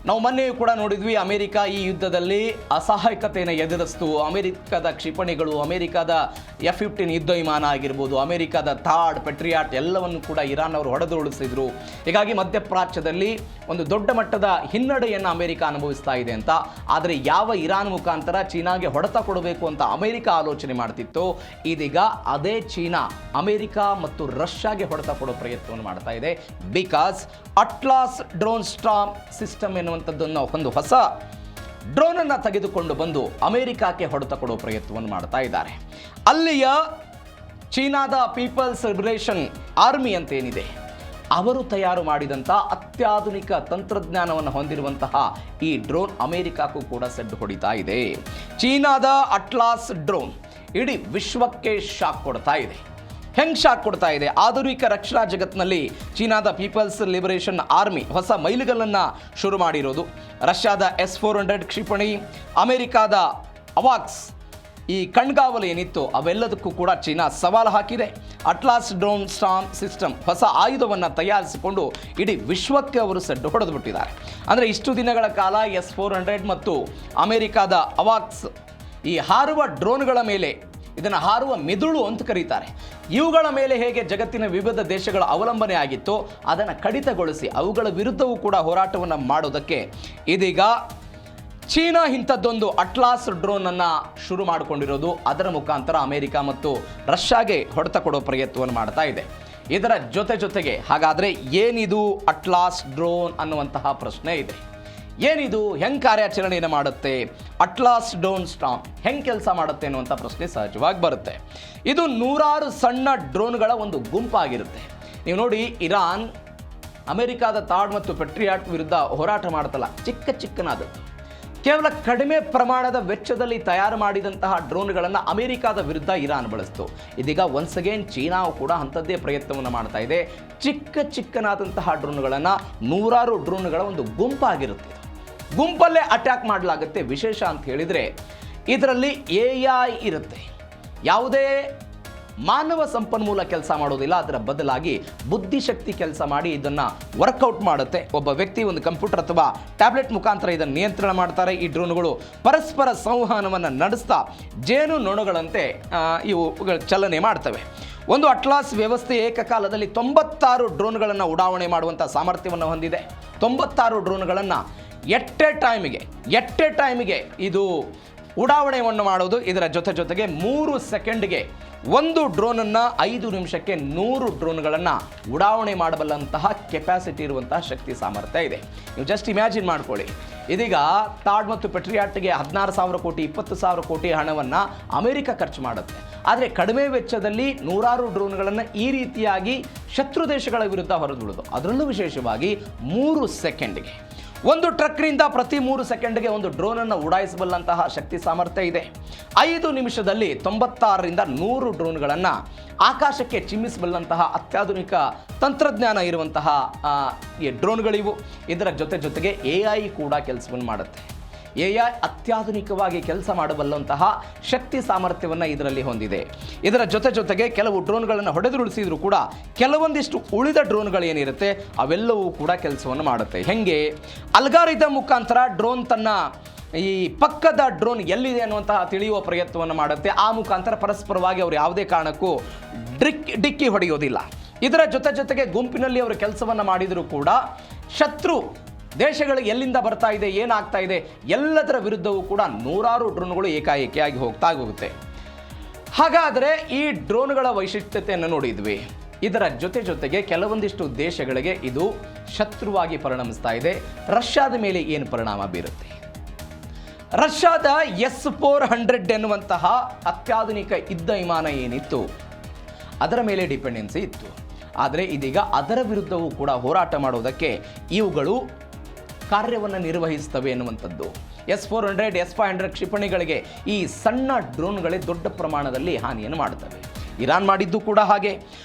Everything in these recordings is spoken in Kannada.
ನಾವು ಮೊನ್ನೆಯೂ ಕೂಡ ನೋಡಿದ್ವಿ, ಅಮೆರಿಕ ಈ ಯುದ್ಧದಲ್ಲಿ ಅಸಹಾಯಕತೆಯನ್ನು ಎದುರಿಸ್ತು. ಅಮೆರಿಕದ ಕ್ಷಿಪಣಿಗಳು, ಅಮೆರಿಕದ F-15 ಯುದ್ಧ ವಿಮಾನ ಆಗಿರ್ಬೋದು, ಅಮೆರಿಕದ ಥಾಡ್, ಪೆಟ್ರಿಯಾಟ್ ಎಲ್ಲವನ್ನು ಕೂಡ ಇರಾನ್ ಅವರು ಹೊಡೆದುರುಳಿಸಿದ್ರು. ಹೀಗಾಗಿ ಮಧ್ಯಪ್ರಾಚ್ಯದಲ್ಲಿ ಒಂದು ದೊಡ್ಡ ಮಟ್ಟದ ಹಿನ್ನಡೆಯನ್ನು ಅಮೆರಿಕ ಅನುಭವಿಸ್ತಾ ಇದೆ ಅಂತ. ಆದರೆ ಯಾವ ಇರಾನ್ ಮುಖಾಂತರ ಚೀನಾಗೆ ಹೊಡೆತ ಕೊಡಬೇಕು ಅಂತ ಅಮೆರಿಕ ಆಲೋಚನೆ ಮಾಡ್ತಿತ್ತು, ಇದೀಗ ಅದೇ ಚೀನಾ ಅಮೆರಿಕ ಮತ್ತು ರಷ್ಯಾಗೆ ಹೊಡೆತ ಕೊಡೋ ಪ್ರಯತ್ನವನ್ನು ಮಾಡ್ತಾ ಇದೆ. Because Atlas drone storm system ಎನ್ನುವಂಥದ್ದನ್ನು ಒಂದು ಹೊಸ ಡ್ರೋನನ್ನು ತೆಗೆದುಕೊಂಡು ಬಂದು ಅಮೆರಿಕಕ್ಕೆ ಹೊಡೆತ ಕೊಡೋ ಪ್ರಯತ್ನವನ್ನು ಮಾಡ್ತಾ ಇದ್ದಾರೆ. ಅಲ್ಲಿಯ ಚೀನಾದ ಪೀಪಲ್ಸ್ ಲಿಬರೇಷನ್ ಆರ್ಮಿ ಅಂತ ಏನಿದೆ, ಅವರು ತಯಾರು ಮಾಡಿದಂಥ ಅತ್ಯಾಧುನಿಕ ತಂತ್ರಜ್ಞಾನವನ್ನು ಹೊಂದಿರುವಂತಹ ಈ ಡ್ರೋನ್ ಅಮೆರಿಕಕ್ಕೂ ಕೂಡ ಸೆಡ್ಡು ಹೊಡಿತಾ ಇದೆ. ಚೀನಾದ ಅಟ್ಲಾಸ್ ಡ್ರೋನ್ ಇಡೀ ವಿಶ್ವಕ್ಕೆ ಶಾಕ್ ಕೊಡ್ತಾ ಇದೆ. ಹೆಂಗೆ ಶಾಕ್ ಕೊಡ್ತಾ ಇದೆ? ಆಧುನಿಕ ರಕ್ಷಣಾ ಜಗತ್ತಿನಲ್ಲಿ ಚೀನಾದ ಪೀಪಲ್ಸ್ ಲಿಬರೇಷನ್ ಆರ್ಮಿ ಹೊಸ ಮೈಲಿಗಲ್ಲನ್ನು ಶುರು ಮಾಡಿರೋದು. ರಷ್ಯಾದ S-400 ಕ್ಷಿಪಣಿ, ಅಮೆರಿಕಾದ ಅವಾಕ್ಸ್ ಈ ಕಣ್ಗಾವಲು ಏನಿತ್ತು ಅವೆಲ್ಲದಕ್ಕೂ ಕೂಡ ಚೀನಾ ಸವಾಲು ಹಾಕಿದೆ. ಅಟ್ಲಾಸ್ ಡ್ರೋನ್ ಸ್ಟಾರ್ಮ್ ಸಿಸ್ಟಮ್ ಹೊಸ ಆಯುಧವನ್ನು ತಯಾರಿಸಿಕೊಂಡು ಇಡೀ ವಿಶ್ವಕ್ಕೆ ಅವರು ಸೆಡ್ಡು ಹೊಡೆದು ಬಿಟ್ಟಿದ್ದಾರೆ. ಅಂದರೆ ಇಷ್ಟು ದಿನಗಳ ಕಾಲ S-400 ಮತ್ತು ಅಮೆರಿಕಾದ ಅವಾಕ್ಸ್ ಈ ಹಾರುವ ಡ್ರೋನ್ಗಳ ಮೇಲೆ, ಇದನ್ನು ಹಾರುವ ಮಿದುಳು ಅಂತ ಕರೀತಾರೆ, ಇವುಗಳ ಮೇಲೆ ಹೇಗೆ ಜಗತ್ತಿನ ವಿವಿಧ ದೇಶಗಳ ಅವಲಂಬನೆ ಆಗಿತ್ತೋ ಅದನ್ನು ಕಡಿತಗೊಳಿಸಿ ಅವುಗಳ ವಿರುದ್ಧವೂ ಕೂಡ ಹೋರಾಟವನ್ನು ಮಾಡೋದಕ್ಕೆ ಇದೀಗ ಚೀನಾ ಇಂಥದ್ದೊಂದು ಅಟ್ಲಾಸ್ ಡ್ರೋನನ್ನು ಶುರು ಮಾಡಿಕೊಂಡಿರೋದು. ಅದರ ಮುಖಾಂತರ ಅಮೆರಿಕ ಮತ್ತು ರಷ್ಯಾಗೆ ಹೊಡೆತ ಕೊಡೋ ಪ್ರಯತ್ನವನ್ನು ಮಾಡ್ತಾ ಇದೆ. ಇದರ ಜೊತೆಗೆ ಹಾಗಾದರೆ ಏನಿದು ಅಟ್ಲಾಸ್ ಡ್ರೋನ್ ಅನ್ನುವಂತಹ ಪ್ರಶ್ನೆ ಇದೆ. ಏನಿದು, ಹೆಂಗೆ ಕಾರ್ಯಾಚರಣೆಯನ್ನು ಮಾಡುತ್ತೆ, ಅಟ್ಲಾಸ್ ಡ್ರೋನ್ ಸ್ಟಾರ್ಮ್ ಹೆಂಗೆ ಕೆಲಸ ಮಾಡುತ್ತೆ ಅನ್ನುವಂಥ ಪ್ರಶ್ನೆ ಸಹಜವಾಗಿ ಬರುತ್ತೆ. ಇದು ನೂರಾರು ಸಣ್ಣ ಡ್ರೋನ್ಗಳ ಒಂದು ಗುಂಪಾಗಿರುತ್ತೆ. ನೀವು ನೋಡಿ, ಇರಾನ್ ಅಮೆರಿಕಾದ ಥಾಡ್ ಮತ್ತು ಪೆಟ್ರಿಯಾಟ್ ವಿರುದ್ಧ ಹೋರಾಟ ಮಾಡ್ತಲ್ಲ, ಚಿಕ್ಕನಾದದ್ದು. ಕೇವಲ ಕಡಿಮೆ ಪ್ರಮಾಣದ ವೆಚ್ಚದಲ್ಲಿ ತಯಾರು ಮಾಡಿದಂತಹ ಡ್ರೋನ್ಗಳನ್ನು ಅಮೆರಿಕಾದ ವಿರುದ್ಧ ಇರಾನ್ ಬಳಸ್ತು. ಇದೀಗ ಒನ್ಸ್ ಅಗೇನ್ ಚೀನಾವು ಕೂಡ ಅಂಥದ್ದೇ ಪ್ರಯತ್ನವನ್ನು ಮಾಡ್ತಾ ಇದೆ. ಚಿಕ್ಕನಾದಂತಹ ಡ್ರೋನ್ಗಳನ್ನು, ನೂರಾರು ಡ್ರೋನ್ಗಳ ಒಂದು ಗುಂಪಾಗಿರುತ್ತೆ, ಗುಂಪಲ್ಲೇ ಅಟ್ಯಾಕ್ ಮಾಡಲಾಗುತ್ತೆ. ವಿಶೇಷ ಅಂತ ಹೇಳಿದರೆ ಇದರಲ್ಲಿ AI ಇರುತ್ತೆ. ಯಾವುದೇ ಮಾನವ ಸಂಪನ್ಮೂಲ ಕೆಲಸ ಮಾಡೋದಿಲ್ಲ, ಅದರ ಬದಲಾಗಿ ಬುದ್ಧಿಶಕ್ತಿ ಕೆಲಸ ಮಾಡಿ ಇದನ್ನು ವರ್ಕೌಟ್ ಮಾಡುತ್ತೆ. ಒಬ್ಬ ವ್ಯಕ್ತಿ ಒಂದು ಕಂಪ್ಯೂಟರ್ ಅಥವಾ ಟ್ಯಾಬ್ಲೆಟ್ ಮುಖಾಂತರ ಇದನ್ನು ನಿಯಂತ್ರಣ ಮಾಡ್ತಾರೆ. ಈ ಡ್ರೋನ್ಗಳು ಪರಸ್ಪರ ಸಂವಹನವನ್ನು ನಡೆಸ್ತಾ ಜೇನು ನೊಣಗಳಂತೆ ಇವು ಚಲನೆ ಮಾಡ್ತವೆ. ಒಂದು ಅಟ್ಲಾಸ್ ವ್ಯವಸ್ಥೆ ಏಕಕಾಲದಲ್ಲಿ 96 ಡ್ರೋನ್ಗಳನ್ನು ಉಡಾವಣೆ ಮಾಡುವಂಥ ಸಾಮರ್ಥ್ಯವನ್ನು ಹೊಂದಿದೆ. 96 ಡ್ರೋನ್ಗಳನ್ನು ಎಟ್ ಎ ಟೈಮಿಗೆ ಇದು ಉಡಾವಣೆಯನ್ನು ಮಾಡೋದು. ಇದರ ಜೊತೆಗೆ 3 ಸೆಕೆಂಡ್ಗೆ ಒಂದು ಡ್ರೋನನ್ನು 5 ನಿಮಿಷಕ್ಕೆ 100 ಡ್ರೋನ್ಗಳನ್ನು ಉಡಾವಣೆ ಮಾಡಬಲ್ಲಂತಹ ಕೆಪಾಸಿಟಿ ಇರುವಂತಹ ಶಕ್ತಿ ಸಾಮರ್ಥ್ಯ ಇದೆ. ನೀವು ಜಸ್ಟ್ ಇಮ್ಯಾಜಿನ್ ಮಾಡ್ಕೊಳ್ಳಿ, ಇದೀಗ ಥಾಡ್ ಮತ್ತು ಪೆಟ್ರಿಯಾಟ್ಗೆ 16,000 ಕೋಟಿ 20,000 ಕೋಟಿ ಹಣವನ್ನು ಅಮೆರಿಕ ಖರ್ಚು ಮಾಡುತ್ತೆ. ಆದರೆ ಕಡಿಮೆ ವೆಚ್ಚದಲ್ಲಿ ನೂರಾರು ಡ್ರೋನ್ಗಳನ್ನು ಈ ರೀತಿಯಾಗಿ ಶತ್ರು ದೇಶಗಳ ವಿರುದ್ಧ ಹೊರದುಳಿದು, ಅದರಲ್ಲೂ ವಿಶೇಷವಾಗಿ 3 ಸೆಕೆಂಡ್ಗೆ ಒಂದು ಟ್ರಕ್ನಿಂದ ಪ್ರತಿ 3 ಸೆಕೆಂಡ್ಗೆ ಒಂದು ಡ್ರೋನನ್ನು ಉಡಾಯಿಸಬಲ್ಲಂತಹ ಶಕ್ತಿ ಸಾಮರ್ಥ್ಯ ಇದೆ. 5 ನಿಮಿಷದಲ್ಲಿ 96ರಿಂದ 100 ಡ್ರೋನ್ಗಳನ್ನು ಆಕಾಶಕ್ಕೆ ಚಿಮ್ಮಿಸಬಲ್ಲಂತಹ ಅತ್ಯಾಧುನಿಕ ತಂತ್ರಜ್ಞಾನ ಇರುವಂತಹ ಈ ಡ್ರೋನ್ಗಳಿವು. ಇದರ ಜೊತೆಗೆ AI ಕೂಡ ಕೆಲಸವನ್ನು ಮಾಡುತ್ತೆ. AI ಅತ್ಯಾಧುನಿಕವಾಗಿ ಕೆಲಸ ಮಾಡಬಲ್ಲಂತಹ ಶಕ್ತಿ ಸಾಮರ್ಥ್ಯವನ್ನು ಇದರಲ್ಲಿ ಹೊಂದಿದೆ. ಇದರ ಜೊತೆಗೆ ಕೆಲವು ಡ್ರೋನ್ಗಳನ್ನು ಹೊಡೆದುರುಳಿಸಿದ್ರು ಕೂಡ ಕೆಲವೊಂದಿಷ್ಟು ಉಳಿದ ಡ್ರೋನ್ಗಳು ಏನಿರುತ್ತೆ ಅವೆಲ್ಲವೂ ಕೂಡ ಕೆಲಸವನ್ನು ಮಾಡುತ್ತೆ. ಹೆಂಗೆ? ಅಲ್ಗಾರಿದಮ್ ಮುಖಾಂತರ ಡ್ರೋನ್ ತನ್ನ ಈ ಪಕ್ಕದ ಡ್ರೋನ್ ಎಲ್ಲಿದೆ ಅನ್ನುವಂತಹ ತಿಳಿಯುವ ಪ್ರಯತ್ನವನ್ನು ಮಾಡುತ್ತೆ. ಆ ಮುಖಾಂತರ ಪರಸ್ಪರವಾಗಿ ಅವರು ಯಾವುದೇ ಕಾರಣಕ್ಕೂ ಡಿಕ್ಕಿ ಹೊಡೆಯೋದಿಲ್ಲ. ಇದರ ಜೊತೆಗೆ ಗುಂಪಿನಲ್ಲಿ ಅವರು ಕೆಲಸವನ್ನು ಮಾಡಿದರೂ ಕೂಡ ಶತ್ರು ದೇಶಗಳು ಎಲ್ಲಿಂದ ಬರ್ತಾ ಇದೆ, ಏನಾಗ್ತಾ ಇದೆ ಎಲ್ಲದರ ವಿರುದ್ಧವೂ ಕೂಡ ನೂರಾರು ಡ್ರೋನ್ಗಳು ಏಕಾಏಕಿಯಾಗಿ ಹೋಗುತ್ತೆ. ಹಾಗಾದರೆ ಈ ಡ್ರೋನ್ಗಳ ವೈಶಿಷ್ಟ್ಯತೆಯನ್ನು ನೋಡಿದ್ವಿ. ಇದರ ಜೊತೆಗೆ ಕೆಲವೊಂದಿಷ್ಟು ದೇಶಗಳಿಗೆ ಇದು ಶತ್ರುವಾಗಿ ಪರಿಣಮಿಸ್ತಾ ಇದೆ. ರಷ್ಯಾದ ಮೇಲೆ ಏನು ಪರಿಣಾಮ ಬೀರುತ್ತೆ? ರಷ್ಯಾದ S-400 ಎನ್ನುವಂತಹ ಅತ್ಯಾಧುನಿಕ ಯುದ್ಧ ವಿಮಾನ ಏನಿತ್ತು ಅದರ ಮೇಲೆ ಡಿಪೆಂಡೆನ್ಸಿ ಇತ್ತು. ಆದರೆ ಇದೀಗ ಅದರ ವಿರುದ್ಧವೂ ಕೂಡ ಹೋರಾಟ ಮಾಡೋದಕ್ಕೆ ಇವುಗಳು ಕಾರ್ಯವನ್ನು ನಿರ್ವಹಿಸ್ತವೆ ಎನ್ನುವಂಥದ್ದು. S-400, S-500 ಕ್ಷಿಪಣಿಗಳಿಗೆ ಈ ಸಣ್ಣ ಡ್ರೋನ್ಗಳೇ ದೊಡ್ಡ ಪ್ರಮಾಣದಲ್ಲಿ ಹಾನಿಯನ್ನು ಮಾಡುತ್ತವೆ. ಇರಾನ್ ಮಾಡಿದ್ದು ಕೂಡ ಹಾಗೆ.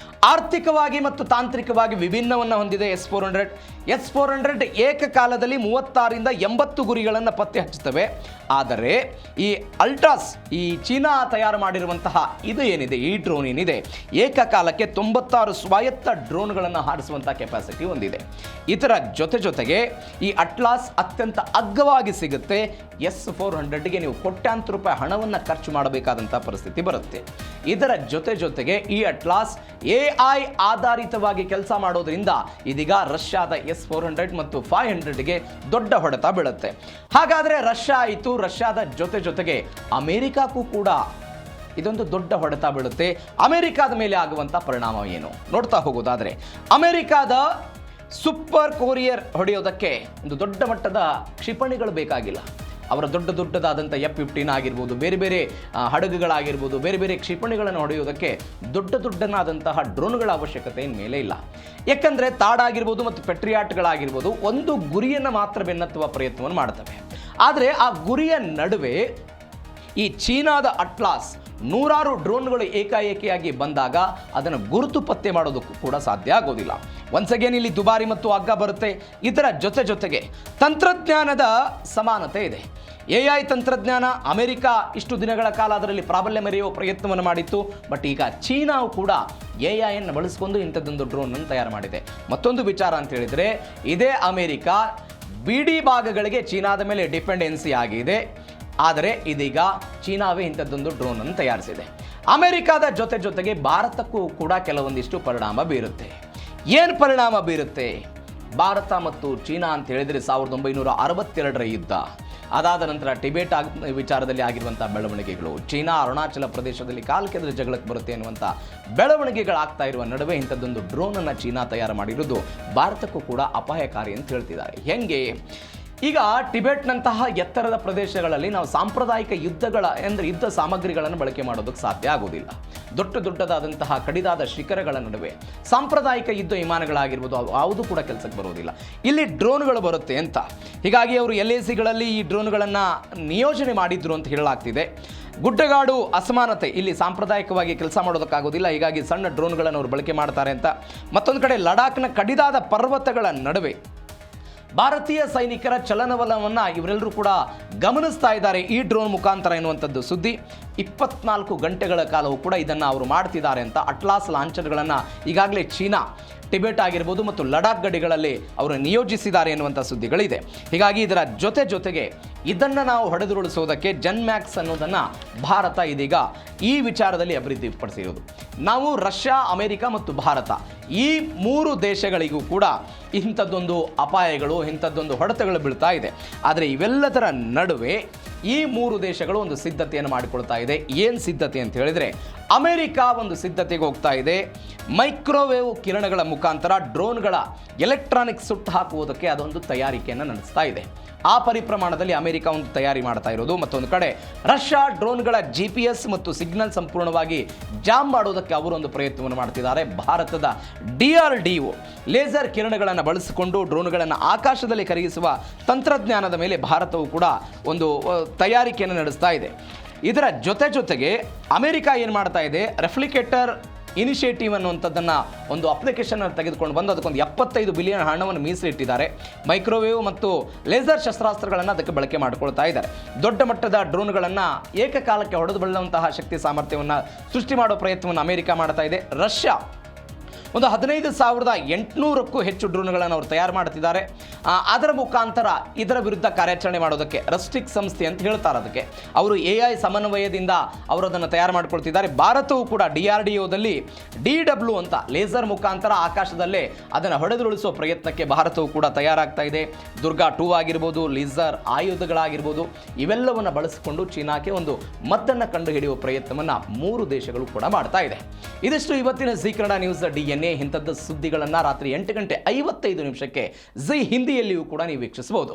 ಆರ್ಥಿಕವಾಗಿ ಮತ್ತು ತಾಂತ್ರಿಕವಾಗಿ ವಿಭಿನ್ನವನ್ನು ಹೊಂದಿದೆ S-400. S-400 ಏಕಕಾಲದಲ್ಲಿ 36ರಿಂದ 80 ಗುರಿಗಳನ್ನು ಪತ್ತೆ ಹಚ್ಚುತ್ತವೆ. ಆದರೆ ಈ ಅಲ್ಟ್ರಾಸ್, ಈ ಚೀನಾ ತಯಾರು ಮಾಡಿರುವಂತಹ ಇದು ಏನಿದೆ, ಈ ಡ್ರೋನ್ ಏನಿದೆ, ಏಕಕಾಲಕ್ಕೆ 96 ಸ್ವಾಯತ್ತ ಡ್ರೋನ್ಗಳನ್ನು ಹಾರಿಸುವಂತಹ ಕೆಪಾಸಿಟಿ ಹೊಂದಿದೆ. ಇದರ ಜೊತೆಗೆ ಈ ಅಟ್ಲಾಸ್ ಅತ್ಯಂತ ಅಗ್ಗವಾಗಿ ಸಿಗುತ್ತೆ. S-400ಗೆ ನೀವು ಕೋಟ್ಯಾಂತರ ರೂಪಾಯಿ ಹಣವನ್ನು ಖರ್ಚು ಮಾಡಬೇಕಾದಂಥ ಪರಿಸ್ಥಿತಿ ಬರುತ್ತೆ. ಇದರ ಜೊತೆಗೆ ಈ ಅಟ್ಲಾಸ್ AI ಆಧಾರಿತವಾಗಿ ಕೆಲಸ ಮಾಡೋದ್ರಿಂದ ಇದೀಗ ರಷ್ಯಾದ S-400 ಮತ್ತು 500ಗೆ ದೊಡ್ಡ ಹೊಡೆತ ಬೀಳುತ್ತೆ. ಹಾಗಾದರೆ ರಷ್ಯಾ ಆಯಿತು, ರಷ್ಯಾದ ಜೊತೆಗೆ ಅಮೆರಿಕಕ್ಕೂ ಕೂಡ ಇದೊಂದು ದೊಡ್ಡ ಹೊಡೆತ ಬೀಳುತ್ತೆ. ಅಮೆರಿಕಾದ ಮೇಲೆ ಆಗುವಂಥ ಪರಿಣಾಮ ಏನು ನೋಡ್ತಾ ಹೋಗೋದಾದರೆ, ಅಮೆರಿಕಾದ ಸೂಪರ್ ಕೊರಿಯರ್ ಹೊಡೆಯೋದಕ್ಕೆ ಒಂದು ದೊಡ್ಡ ಮಟ್ಟದ ಕ್ಷಿಪಣಿಗಳು ಬೇಕಾಗಿಲ್ಲ. ಅವರ ದೊಡ್ಡದಾದಂಥ F-15 ಆಗಿರ್ಬೋದು, ಬೇರೆ ಹಡಗುಗಳಾಗಿರ್ಬೋದು, ಬೇರೆ ಕ್ಷಿಪಣಿಗಳನ್ನು ಹೊಡೆಯೋದಕ್ಕೆ ದೊಡ್ಡದಾದಂತಹ ಡ್ರೋನ್ಗಳ ಅವಶ್ಯಕತೆ ಮೇಲೆ ಇಲ್ಲ. ಯಾಕಂದರೆ ತಾಡಾಗಿರ್ಬೋದು ಮತ್ತು ಪೆಟ್ರಿಯಾಟ್ಗಳಾಗಿರ್ಬೋದು ಒಂದು ಗುರಿಯನ್ನು ಮಾತ್ರ ಬೆನ್ನತ್ತುವ ಪ್ರಯತ್ನವನ್ನು ಮಾಡ್ತವೆ. ಆದರೆ ಆ ಗುರಿಯ ನಡುವೆ ಈ ಚೀನಾದ ಅಟ್ಲಾಸ್ ನೂರಾರು ಡ್ರೋನ್ಗಳು ಏಕಾಏಕಿಯಾಗಿ ಬಂದಾಗ ಅದನ್ನು ಗುರುತು ಪತ್ತೆ ಮಾಡೋದಕ್ಕೂ ಕೂಡ ಸಾಧ್ಯ ಆಗೋದಿಲ್ಲ. ಒನ್ಸ್ ಅಗೇನ್ ಇಲ್ಲಿ ದುಬಾರಿ ಮತ್ತು ಅಗ್ಗ ಬರುತ್ತೆ. ಇದರ ಜೊತೆಗೆ ತಂತ್ರಜ್ಞಾನದ ಸಮಾನತೆ ಇದೆ. AI ತಂತ್ರಜ್ಞಾನ ಅಮೆರಿಕ ಇಷ್ಟು ದಿನಗಳ ಕಾಲ ಅದರಲ್ಲಿ ಪ್ರಾಬಲ್ಯ ಮೆರೆಯುವ ಪ್ರಯತ್ನವನ್ನು ಮಾಡಿತ್ತು. ಬಟ್ ಈಗ ಚೀನಾವು ಕೂಡ AI ಬಳಸಿಕೊಂಡು ಇಂಥದ್ದೊಂದು ಡ್ರೋನನ್ನು ತಯಾರು ಮಾಡಿದೆ. ಮತ್ತೊಂದು ವಿಚಾರ ಅಂತ ಹೇಳಿದರೆ, ಇದೇ ಅಮೆರಿಕ ಬಿಡಿ ಭಾಗಗಳಿಗೆ ಚೀನಾದ ಮೇಲೆ ಡಿಪೆಂಡೆನ್ಸಿ ಆಗಿದೆ. ಆದರೆ ಇದೀಗ ಚೀನಾವೇ ಇಂಥದ್ದೊಂದು ಡ್ರೋನನ್ನು ತಯಾರಿಸಿದೆ. ಅಮೆರಿಕದ ಜೊತೆಗೆ ಭಾರತಕ್ಕೂ ಕೂಡ ಕೆಲವೊಂದಿಷ್ಟು ಪರಿಣಾಮ ಬೀರುತ್ತೆ. ಏನು ಪರಿಣಾಮ ಬೀರುತ್ತೆ? ಭಾರತ ಮತ್ತು ಚೀನಾ ಅಂತ ಹೇಳಿದರೆ 1962ರ ಯುದ್ಧ, ಅದಾದ ನಂತರ ಟಿಬೆಟ್ ವಿಚಾರದಲ್ಲಿ ಆಗಿರುವಂಥ ಬೆಳವಣಿಗೆಗಳು, ಚೀನಾ ಅರುಣಾಚಲ ಪ್ರದೇಶದಲ್ಲಿ ಕಾಲ್ಕೆದ್ರ ಜಗಳಕ್ಕೆ ಬರುತ್ತೆ ಅನ್ನುವಂಥ ಬೆಳವಣಿಗೆಗಳಾಗ್ತಾ ಇರುವ ನಡುವೆ ಇಂಥದ್ದೊಂದು ಡ್ರೋನನ್ನು ಚೀನಾ ತಯಾರು ಮಾಡಿರೋದು ಭಾರತಕ್ಕೂ ಕೂಡ ಅಪಾಯಕಾರಿ ಅಂತ ಹೇಳ್ತಿದ್ದಾರೆ. ಹೆಂಗೆ? ಈಗ ಟಿಬೆಟ್ನಂತಹ ಎತ್ತರದ ಪ್ರದೇಶಗಳಲ್ಲಿ ನಾವು ಸಾಂಪ್ರದಾಯಿಕ ಯುದ್ಧ ಸಾಮಗ್ರಿಗಳನ್ನು ಬಳಕೆ ಮಾಡೋದಕ್ಕೆ ಸಾಧ್ಯ ಆಗೋದಿಲ್ಲ. ದೊಡ್ಡದಾದಂತಹ ಕಡಿದಾದ ಶಿಖರಗಳ ನಡುವೆ ಸಾಂಪ್ರದಾಯಿಕ ಯುದ್ಧ ವಿಮಾನಗಳಾಗಿರ್ಬೋದು ಯಾವುದು ಕೂಡ ಕೆಲಸಕ್ಕೆ ಬರೋದಿಲ್ಲ. ಇಲ್ಲಿ ಡ್ರೋನ್ಗಳು ಬರುತ್ತೆ ಅಂತ. ಹೀಗಾಗಿ ಅವರು LACಗಳಲ್ಲಿ ಈ ಡ್ರೋನ್ಗಳನ್ನು ನಿಯೋಜನೆ ಮಾಡಿದ್ರು ಅಂತ ಹೇಳಲಾಗ್ತಿದೆ. ಗುಡ್ಡಗಾಡು ಅಸಮಾನತೆ, ಇಲ್ಲಿ ಸಾಂಪ್ರದಾಯಿಕವಾಗಿ ಕೆಲಸ ಮಾಡೋದಕ್ಕಾಗೋದಿಲ್ಲ. ಹೀಗಾಗಿ ಸಣ್ಣ ಡ್ರೋನ್ಗಳನ್ನು ಅವರು ಬಳಕೆ ಮಾಡ್ತಾರೆ ಅಂತ. ಮತ್ತೊಂದು ಕಡೆ ಲಡಾಖ್ನ ಕಡಿದಾದ ಪರ್ವತಗಳ ನಡುವೆ ಭಾರತೀಯ ಸೈನಿಕರ ಚಲನವಲನವನ್ನು ಇವರೆಲ್ಲರೂ ಕೂಡ ಗಮನಿಸ್ತಾ ಇದ್ದಾರೆ ಈ ಡ್ರೋನ್ ಮುಖಾಂತರ ಎನ್ನುವಂಥದ್ದು ಸುದ್ದಿ. 24 ಗಂಟೆಗಳ ಕಾಲವೂ ಕೂಡ ಇದನ್ನು ಅವರು ಮಾಡ್ತಿದ್ದಾರೆ ಅಂತ ಅಟ್ಲಾಸ್ ಲಾಂಚರ್ಗಳನ್ನು ಈಗಾಗಲೇ ಚೀನಾ ಟಿಬೆಟ್ ಆಗಿರ್ಬೋದು ಮತ್ತು ಲಡಾಖ್ ಗಡಿಗಳಲ್ಲಿ ಅವರು ನಿಯೋಜಿಸಿದ್ದಾರೆ ಎನ್ನುವಂಥ ಸುದ್ದಿಗಳಿದೆ. ಹೀಗಾಗಿ ಇದರ ಜೊತೆಗೆ ಇದನ್ನು ನಾವು ಹೊಡೆದುರುಳಿಸೋದಕ್ಕೆ ಜನ್ಮ್ಯಾಕ್ಸ್ ಅನ್ನೋದನ್ನು ಭಾರತ ಇದೀಗ ಈ ವಿಚಾರದಲ್ಲಿ ಅಭಿವೃದ್ಧಿಪಡಿಸಿರೋದು. ನಾವು ರಷ್ಯಾ, ಅಮೆರಿಕ ಮತ್ತು ಭಾರತ ಈ 3 ದೇಶಗಳಿಗೂ ಕೂಡ ಇಂಥದ್ದೊಂದು ಅಪಾಯಗಳು, ಇಂಥದ್ದೊಂದು ಹೊಡೆತಗಳು ಬೀಳ್ತಾ ಇದೆ. ಆದರೆ ಇವೆಲ್ಲದರ ನಡುವೆ ಈ 3 ದೇಶಗಳು ಒಂದು ಸಿದ್ಧತೆಯನ್ನು ಮಾಡಿಕೊಳ್ತಾ ಇದೆ. ಏನು ಸಿದ್ಧತೆ ಅಂತ ಹೇಳಿದರೆ, ಅಮೆರಿಕ ಒಂದು ಸಿದ್ಧತೆಗೆ ಹೋಗ್ತಾ ಇದೆ. ಮೈಕ್ರೋವೇವ್ ಕಿರಣಗಳ ಮುಖಾಂತರ ಡ್ರೋನ್ಗಳ ಎಲೆಕ್ಟ್ರಾನಿಕ್ ಸುಟ್ಟು ಹಾಕುವುದಕ್ಕೆ ಅದೊಂದು ತಯಾರಿಕೆಯನ್ನು ನಡೆಸ್ತಾ ಇದೆ. ಆ ಪರಿಪ್ರಮಾಣದಲ್ಲಿ ಅಮೆರಿಕ ಒಂದು ತಯಾರಿ ಮಾಡ್ತಾ ಇರೋದು. ಮತ್ತೊಂದು ಕಡೆ ರಷ್ಯಾ ಡ್ರೋನ್ಗಳ GPS ಮತ್ತು ಸಿಗ್ನಲ್ ಸಂಪೂರ್ಣವಾಗಿ ಜಾಮ್ ಮಾಡೋದಕ್ಕೆ ಅವರೊಂದು ಪ್ರಯತ್ನವನ್ನು ಮಾಡ್ತಿದ್ದಾರೆ. ಭಾರತದ DRDO ಲೇಸರ್ ಕಿರಣಗಳನ್ನು ಬಳಸಿಕೊಂಡು ಡ್ರೋನ್ಗಳನ್ನು ಆಕಾಶದಲ್ಲಿ ಕರಗಿಸುವ ತಂತ್ರಜ್ಞಾನದ ಮೇಲೆ ಭಾರತವು ಕೂಡ ಒಂದು ತಯಾರಿಕೆಯನ್ನು ನಡೆಸ್ತಾ ಇದೆ. ಇದರ ಜೊತೆಗೆ ಅಮೆರಿಕ ಏನು ಮಾಡ್ತಾ ಇದೆ, ರೆಫ್ಲಿಕೇಟರ್ ಇನಿಷಿಯೇಟಿವ್ ಅನ್ನುವಂಥದ್ದನ್ನು ಒಂದು ಅಪ್ಲಿಕೇಶನ್ ತೆಗೆದುಕೊಂಡು ಬಂದು ಅದಕ್ಕೊಂದು 75 ಬಿಲಿಯನ್ ಹಣವನ್ನು ಮೀಸಲಿಟ್ಟಿದ್ದಾರೆ. ಮೈಕ್ರೋವೇವ್ ಮತ್ತು ಲೇಸರ್ ಶಸ್ತ್ರಾಸ್ತ್ರಗಳನ್ನು ಅದಕ್ಕೆ ಬಳಕೆ ಮಾಡಿಕೊಳ್ತಾ ಇದ್ದಾರೆ. ದೊಡ್ಡ ಮಟ್ಟದ ಡ್ರೋನ್ಗಳನ್ನು ಏಕಕಾಲಕ್ಕೆ ಹೊಡೆದು ಬೀಳುವಂತಹ ಶಕ್ತಿ ಸಾಮರ್ಥ್ಯವನ್ನು ಸೃಷ್ಟಿ ಮಾಡೋ ಪ್ರಯತ್ನವನ್ನು ಅಮೆರಿಕ ಮಾಡ್ತಾ ಇದೆ. ರಷ್ಯಾ ಒಂದು 15,800ಕ್ಕೂ ಹೆಚ್ಚು ಡ್ರೋನ್ಗಳನ್ನು ಅವರು ತಯಾರು ಮಾಡ್ತಿದ್ದಾರೆ. ಅದರ ಮುಖಾಂತರ ಇದರ ವಿರುದ್ಧ ಕಾರ್ಯಾಚರಣೆ ಮಾಡೋದಕ್ಕೆ ರಸ್ಟಿಕ್ ಸಂಸ್ಥೆ ಅಂತ ಹೇಳ್ತಾರೆ, ಅದಕ್ಕೆ ಅವರು AI ಸಮನ್ವಯದಿಂದ ಅವರು ಅದನ್ನು ತಯಾರು ಮಾಡ್ಕೊಳ್ತಿದ್ದಾರೆ. ಭಾರತವು ಕೂಡ DRDOದಲ್ಲಿ DW ಅಂತ ಲೇಸರ್ ಮುಖಾಂತರ ಆಕಾಶದಲ್ಲೇ ಅದನ್ನು ಹೊಡೆದುರುಳಿಸುವ ಪ್ರಯತ್ನಕ್ಕೆ ಭಾರತವು ಕೂಡ ತಯಾರಾಗ್ತಾ ಇದೆ. ದುರ್ಗಾ 2 ಆಗಿರ್ಬೋದು, ಲೇಸರ್ ಆಯುಧಗಳಾಗಿರ್ಬೋದು, ಇವೆಲ್ಲವನ್ನು ಬಳಸಿಕೊಂಡು ಚೀನಾಕ್ಕೆ ಒಂದು ಮದ್ದನ್ನು ಕಂಡುಹಿಡಿಯುವ ಪ್ರಯತ್ನವನ್ನು 3 ದೇಶಗಳು ಕೂಡ ಮಾಡ್ತಾ ಇದೆ. ಇದಿಷ್ಟು ಇವತ್ತಿನ ಜಿ ಕನ್ನಡ ನ್ಯೂಸ್ DNA. ಇಂಥದ್ದು ಸುದ್ದಿಗಳನ್ನು ರಾತ್ರಿ 8:55 ಜಿ ಹಿಂದಿಯಲ್ಲಿಯೂ ಕೂಡ ನೀವು ವೀಕ್ಷಿಸಬಹುದು.